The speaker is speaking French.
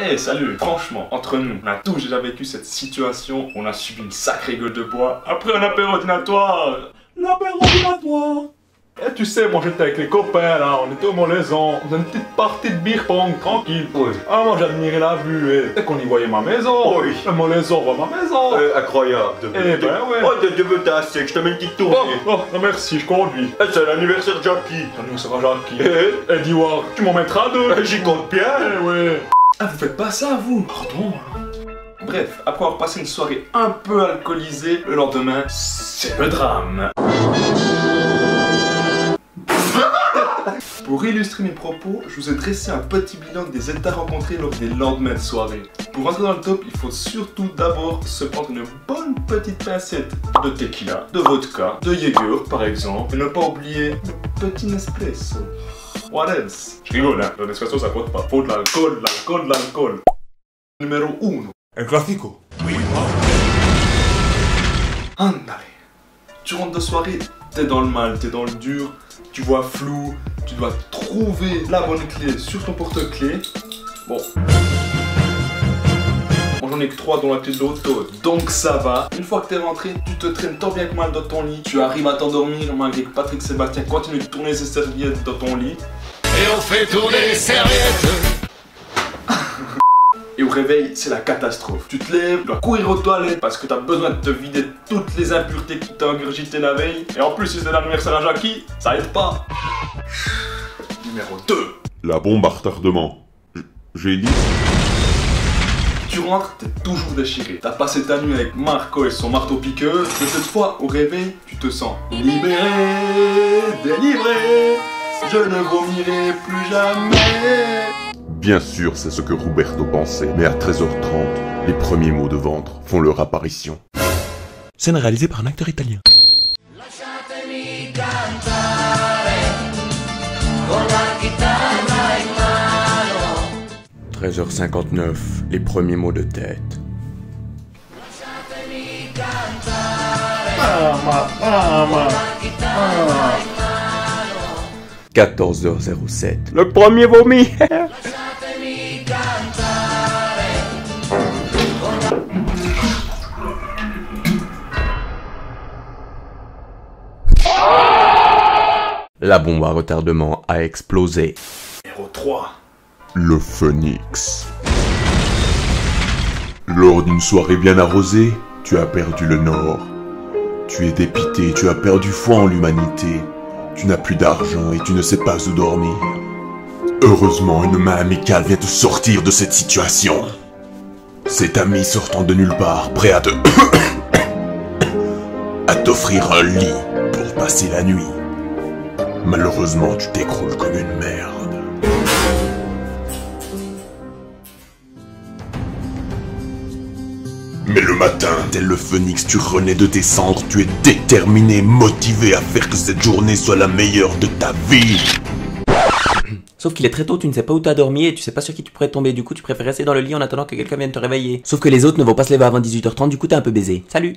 Eh salut, franchement, entre nous, on a tous déjà vécu cette situation, on a subi une sacrée gueule de bois après un apéro dînatoire. L'apéro dînatoire. Et tu sais, moi j'étais avec les copains là, on était au Molaison, on faisait une petite partie de beer pong, tranquille. Oui. Ah moi j'admirais la vue, et dès qu'on y voyait ma maison. Oui. Le Molaison voit ma maison. Incroyable. Eh ben ouais. Oh, de me tasser, que je te mets une petite tournée. Oh, merci, je conduis. C'est l'anniversaire de Jackie. L'anniversaire de Jackie. Eddie Ward, tu m'en mettras deux. J'y compte bien. Eh ouais. Ah vous faites pas ça vous? Pardon. Bref, après avoir passé une soirée un peu alcoolisée, le lendemain, c'est le drame. Pour illustrer mes propos, je vous ai dressé un petit bilan des états rencontrés lors des lendemains de soirée. Pour rentrer dans le top, il faut surtout d'abord se prendre une bonne petite pincette de tequila, de vodka, de Jäger par exemple, et ne pas oublier le petit Nespresso. What else? Je rigole hein, le Nespresso ça compte pas. Faut de l'alcool, de l'alcool, de l'alcool. Numéro 1. El Clasico. Oui. Andale. Tu rentres de soirée, t'es dans le mal, t'es dans le dur, tu vois flou, tu dois trouver la bonne clé sur ton porte-clés. Bon. J'en ai que 3 dans la clé de l'auto, donc ça va. Une fois que t'es rentré, tu te traînes tant bien que mal dans ton lit. Tu arrives à t'endormir malgré que Patrick Sébastien continue de tourner ses serviettes dans ton lit. Et on fait tourner les serviettes. Et au réveil, c'est la catastrophe. Tu te lèves, tu dois courir aux toilettes parce que t'as besoin de te vider toutes les impuretés qui t'ont ingurgité la veille. Et en plus, si c'est l'anniversaire à Jackie, ça aide pas. Numéro 2. La bombe à retardement. J'ai dit... Tu rentres, t'es toujours déchiré. T'as passé ta nuit avec Marco et son marteau-piqueur. Et cette fois, au réveil, tu te sens libéré, délivré. Je ne vomirai plus jamais. Bien sûr, c'est ce que Roberto pensait, mais à 13h30, les premiers mots de ventre font leur apparition. Scène réalisée par un acteur italien. 13h59, les premiers mots de tête. 14h07, le premier vomi. La bombe à retardement a explosé. Numéro 3. Le Phoenix. Lors d'une soirée bien arrosée, tu as perdu le nord. Tu es dépité, tu as perdu foi en l'humanité. Tu n'as plus d'argent et tu ne sais pas où dormir. Heureusement, une main amicale vient te sortir de cette situation. Cet ami sortant de nulle part, prêt à te... à t'offrir un lit pour passer la nuit. Malheureusement, tu t'écroules comme une merde. Mais le matin, tel le phénix, tu renais de tes cendres, tu es déterminé, motivé à faire que cette journée soit la meilleure de ta vie. Sauf qu'il est très tôt, tu ne sais pas où t'as dormi et tu sais pas sur qui tu pourrais tomber, du coup tu préfères rester dans le lit en attendant que quelqu'un vienne te réveiller. Sauf que les autres ne vont pas se lever avant 18h30, du coup t'es un peu baisé. Salut!